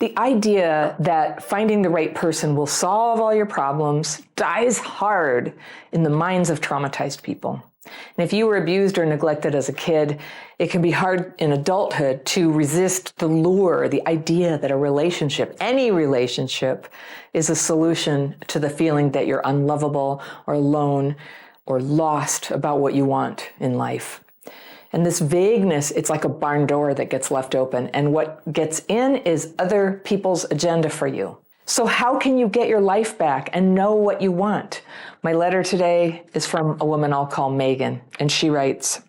The idea that finding the right person will solve all your problems dies hard in the minds of traumatized people. And if you were abused or neglected as a kid, it can be hard in adulthood to resist the lure, the idea that a relationship, any relationship, is a solution to the feeling that you're unlovable or alone or lost about what you want in life. And this vagueness, it's like a barn door that gets left open, and what gets in is other people's agenda for you. So how can you get your life back and know what you want? My letter today is from a woman I'll call Megan, and she writes,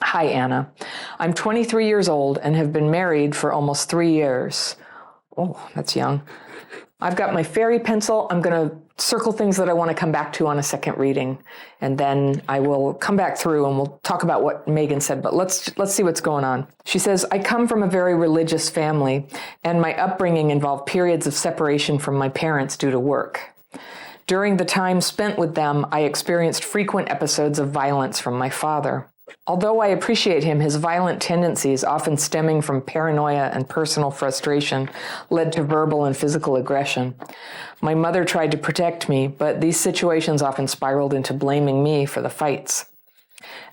"Hi, Anna. I'm 23 years old and have been married for almost 3 years. Oh, that's young. I've got my fairy pencil. I'm going to circle things that I want to come back to on a second reading, and then I will come back through and we'll talk about what Megan said, but let's see what's going on. She says, I come from a very religious family, and my upbringing involved periods of separation from my parents due to work. During the time spent with them, I experienced frequent episodes of violence from my father. Although I appreciate him, his violent tendencies, often stemming from paranoia and personal frustration, led to verbal and physical aggression. My mother tried to protect me, but these situations often spiraled into blaming me for the fights.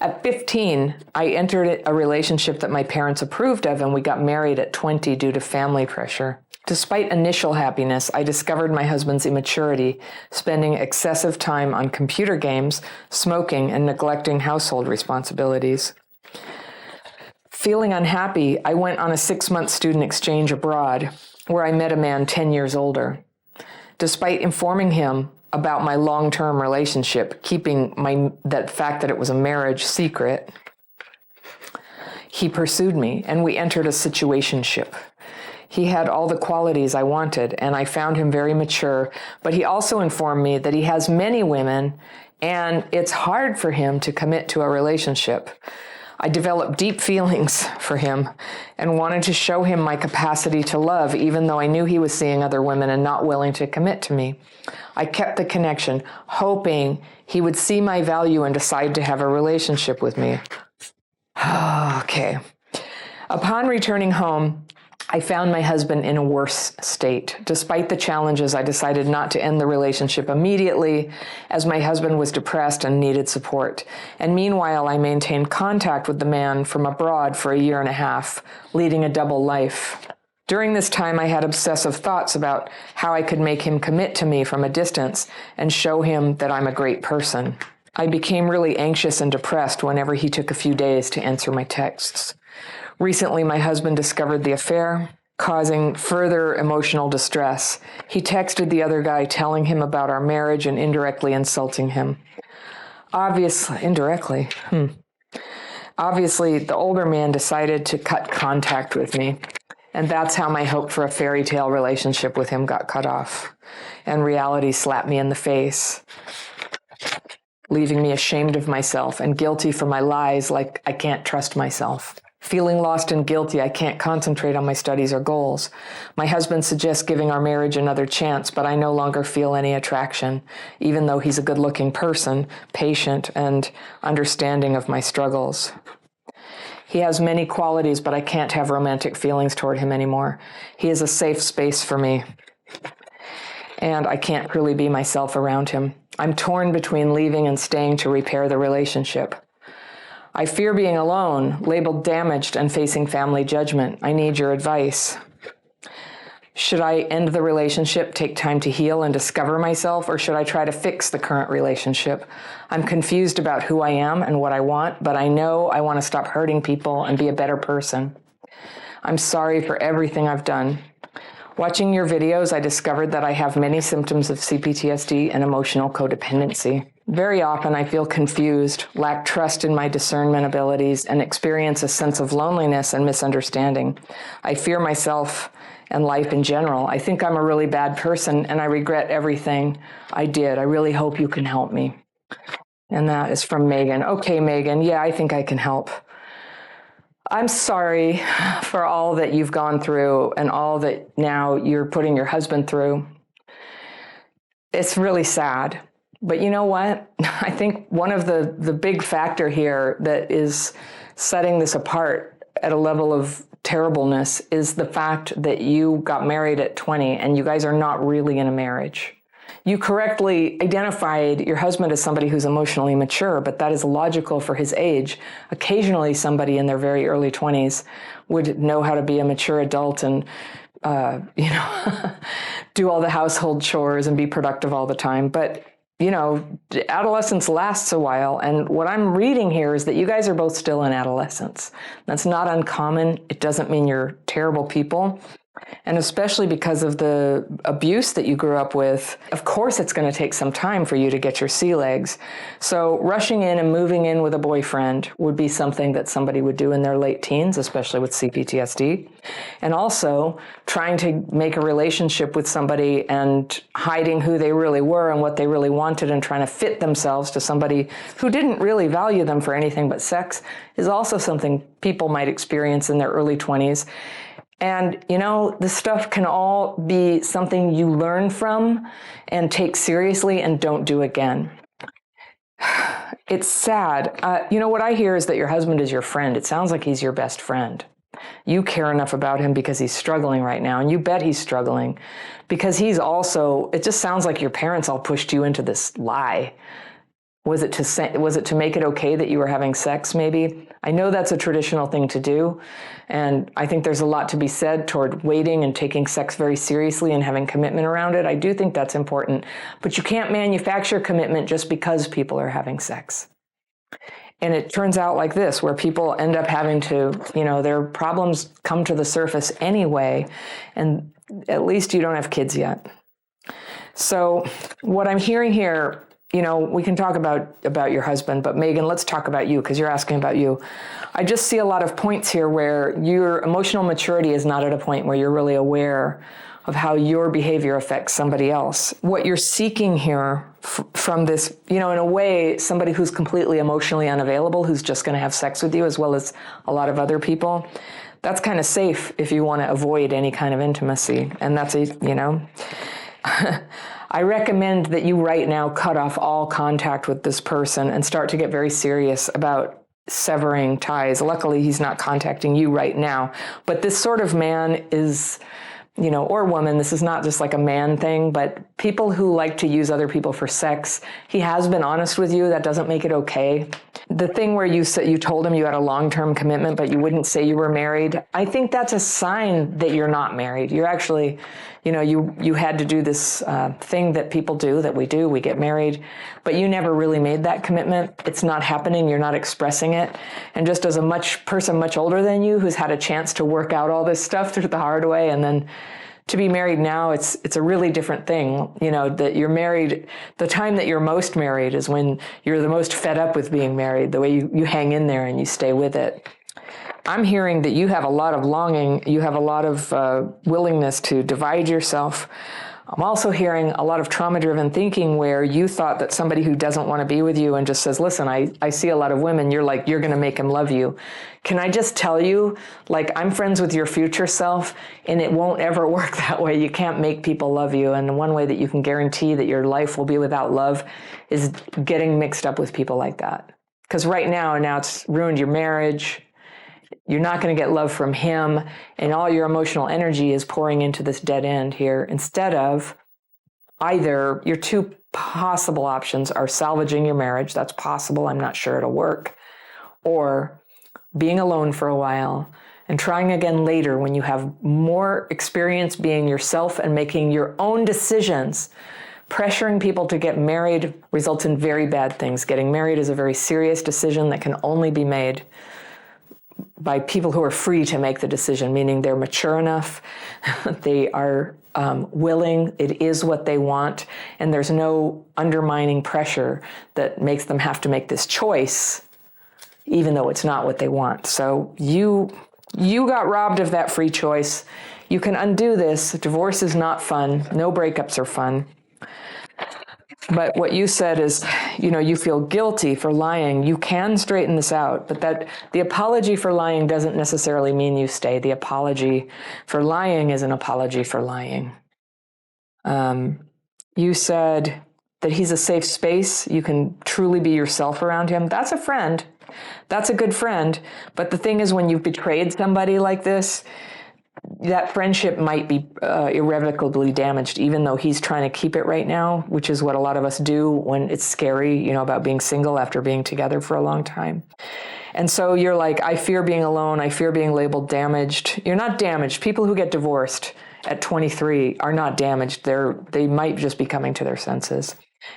At 15, I entered a relationship that my parents approved of, and we got married at 20 due to family pressure. Despite initial happiness, I discovered my husband's immaturity, spending excessive time on computer games, smoking, and neglecting household responsibilities. Feeling unhappy, I went on a 6-month student exchange abroad, where I met a man 10 years older. Despite informing him about my long-term relationship, keeping that fact that it was a marriage secret, he pursued me, and we entered a situationship. He had all the qualities I wanted, and I found him very mature, but he also informed me that he has many women, and it's hard for him to commit to a relationship. I developed deep feelings for him and wanted to show him my capacity to love, even though I knew he was seeing other women and not willing to commit to me. I kept the connection, hoping he would see my value and decide to have a relationship with me. Okay. Upon returning home, I found my husband in a worse state. Despite the challenges, I decided not to end the relationship immediately, as my husband was depressed and needed support. And meanwhile, I maintained contact with the man from abroad for 1.5 years, leading a double life. During this time, I had obsessive thoughts about how I could make him commit to me from a distance and show him that I'm a great person. I became really anxious and depressed whenever he took a few days to answer my texts. Recently, my husband discovered the affair, causing further emotional distress. He texted the other guy telling him about our marriage and indirectly insulting him. Obviously, the older man decided to cut contact with me, and that's how my hope for a fairy tale relationship with him got cut off. And reality slapped me in the face, leaving me ashamed of myself and guilty for my lies, like I can't trust myself. Feeling lost and guilty, I can't concentrate on my studies or goals. My husband suggests giving our marriage another chance, but I no longer feel any attraction, even though he's a good-looking person, patient, and understanding of my struggles. He has many qualities, but I can't have romantic feelings toward him anymore. He is a safe space for me, and I can't truly be myself around him. I'm torn between leaving and staying to repair the relationship. I fear being alone, labeled damaged, and facing family judgment. I need your advice. Should I end the relationship, take time to heal and discover myself, or should I try to fix the current relationship? I'm confused about who I am and what I want, but I know I want to stop hurting people and be a better person. I'm sorry for everything I've done. Watching your videos, I discovered that I have many symptoms of CPTSD and emotional codependency. Very often I feel confused, lack trust in my discernment abilities, and experience a sense of loneliness and misunderstanding. I fear myself and life in general. I think I'm a really bad person, and I regret everything I did. I really hope you can help me. And that is from Megan. Okay, Megan, yeah, I think I can help. I'm sorry for all that you've gone through and all that now you're putting your husband through. It's really sad. But you know what? I think one of the big factor here that is setting this apart at a level of terribleness is the fact that you got married at 20 and you guys are not really in a marriage. You correctly identified your husband as somebody who's emotionally mature, but that is logical for his age. Occasionally, somebody in their very early 20s would know how to be a mature adult and, do all the household chores and be productive all the time. But, adolescence lasts a while. And what I'm reading here is that you guys are both still in adolescence. That's not uncommon. It doesn't mean you're terrible people. And especially because of the abuse that you grew up with, of course it's going to take some time for you to get your sea legs. So rushing in and moving in with a boyfriend would be something that somebody would do in their late teens, especially with CPTSD. And also trying to make a relationship with somebody and hiding who they really were and what they really wanted and trying to fit themselves to somebody who didn't really value them for anything but sex is also something people might experience in their early 20s. And, this stuff can all be something you learn from and take seriously and don't do again. It's sad. What I hear is that your husband is your friend. It sounds like he's your best friend. You care enough about him because he's struggling right now. And you bet he's struggling because it just sounds like your parents all pushed you into this lie. Was it to make it okay that you were having sex, maybe? I know that's a traditional thing to do, and I think there's a lot to be said toward waiting and taking sex very seriously and having commitment around it. I do think that's important, but you can't manufacture commitment just because people are having sex. And it turns out like this, where people end up having to, their problems come to the surface anyway, and at least you don't have kids yet. So what I'm hearing here, we can talk about your husband, but Megan, let's talk about you because you're asking about you. I just see a lot of points here where your emotional maturity is not at a point where you're really aware of how your behavior affects somebody else. What you're seeking here from this, in a way, somebody who's completely emotionally unavailable, who's just going to have sex with you as well as a lot of other people, that's kind of safe if you want to avoid any kind of intimacy. And that's I recommend that you right now cut off all contact with this person and start to get very serious about severing ties. Luckily, he's not contacting you right now. But this sort of man is, or woman, this is not just like a man thing, but people who like to use other people for sex, he has been honest with you. That doesn't make it okay. The thing where you told him you had a long-term commitment, but you wouldn't say you were married, I think that's a sign that you're not married. You're actually, you had to do this thing that people do, that we do, we get married, but you never really made that commitment. It's not happening. You're not expressing it. And just as a person much older than you who's had a chance to work out all this stuff through the hard way, and then to be married now, it's a really different thing, that you're married. The time that you're most married is when you're the most fed up with being married, the way you hang in there and you stay with it. I'm hearing that you have a lot of longing. You have a lot of willingness to divide yourself. I'm also hearing a lot of trauma-driven thinking where you thought that somebody who doesn't want to be with you and just says, listen, I see a lot of women, you're going to make him love you. Can I just tell you, I'm friends with your future self, and it won't ever work that way. You can't make people love you. And the one way that you can guarantee that your life will be without love is getting mixed up with people like that. Because right now it's ruined your marriage. You're not going to get love from him, and all your emotional energy is pouring into this dead end here instead of either your two possible options are salvaging your marriage. That's possible. I'm not sure it'll work. Or being alone for a while and trying again later when you have more experience being yourself and making your own decisions. Pressuring people to get married results in very bad things. Getting married is a very serious decision that can only be made by people who are free to make the decision, meaning they're mature enough, they are willing, it is what they want, and there's no undermining pressure that makes them have to make this choice, even though it's not what they want. So you got robbed of that free choice. You can undo this. Divorce is not fun. No breakups are fun. But what you said is, you feel guilty for lying. You can straighten this out, but that the apology for lying doesn't necessarily mean you stay. The apology for lying is an apology for lying. You said that he's a safe space. You can truly be yourself around him. That's a friend. That's a good friend. But the thing is, when you've betrayed somebody like this, that friendship might be irrevocably damaged, even though he's trying to keep it right now, which is what a lot of us do when it's scary, about being single after being together for a long time. And so you're like, I fear being alone. I fear being labeled damaged. You're not damaged. People who get divorced at 23 are not damaged. They might just be coming to their senses.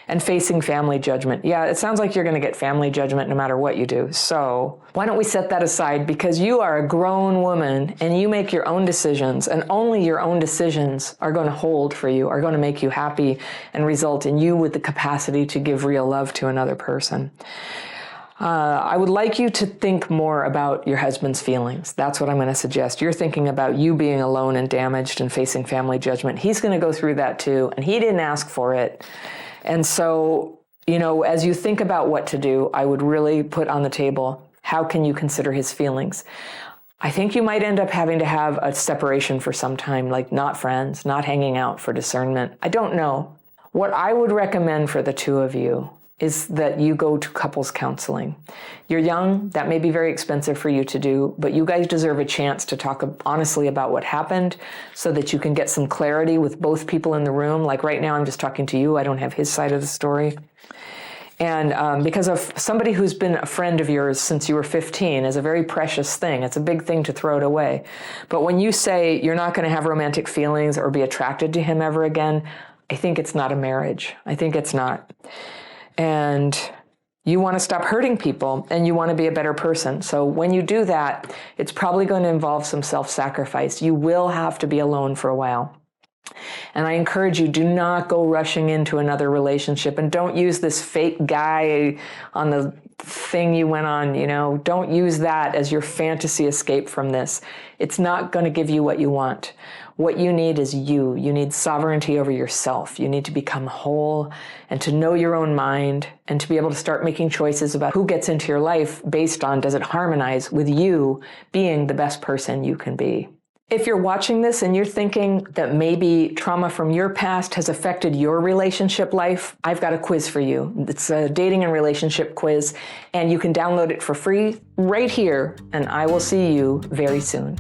And facing family judgment. Yeah, it sounds like you're going to get family judgment no matter what you do. So why don't we set that aside? Because you are a grown woman and you make your own decisions, and only your own decisions are going to hold for you, are going to make you happy and result in you with the capacity to give real love to another person. I would like you to think more about your husband's feelings. That's what I'm going to suggest. You're thinking about you being alone and damaged and facing family judgment. He's going to go through that too, and he didn't ask for it. And so, as you think about what to do, I would really put on the table, how can you consider his feelings? I think you might end up having to have a separation for some time, like not friends, not hanging out for discernment. I don't know. What I would recommend for the two of you is that you go to couples counseling. You're young, that may be very expensive for you to do, but you guys deserve a chance to talk honestly about what happened so that you can get some clarity with both people in the room. Like right now, I'm just talking to you. I don't have his side of the story. And because of somebody who's been a friend of yours since you were 15 is a very precious thing. It's a big thing to throw it away. But when you say you're not going to have romantic feelings or be attracted to him ever again, I think it's not a marriage. I think it's not. And you want to stop hurting people and you want to be a better person. So when you do that, it's probably going to involve some self-sacrifice. You will have to be alone for a while. And I encourage you, do not go rushing into another relationship, and don't use this fake guy on the thing you went on, don't use that as your fantasy escape from this. It's not going to give you what you want. What you need is you. You need sovereignty over yourself. You need to become whole and to know your own mind and to be able to start making choices about who gets into your life based on, does it harmonize with you being the best person you can be? If you're watching this and you're thinking that maybe trauma from your past has affected your relationship life, I've got a quiz for you. It's a dating and relationship quiz, and you can download it for free right here, and I will see you very soon.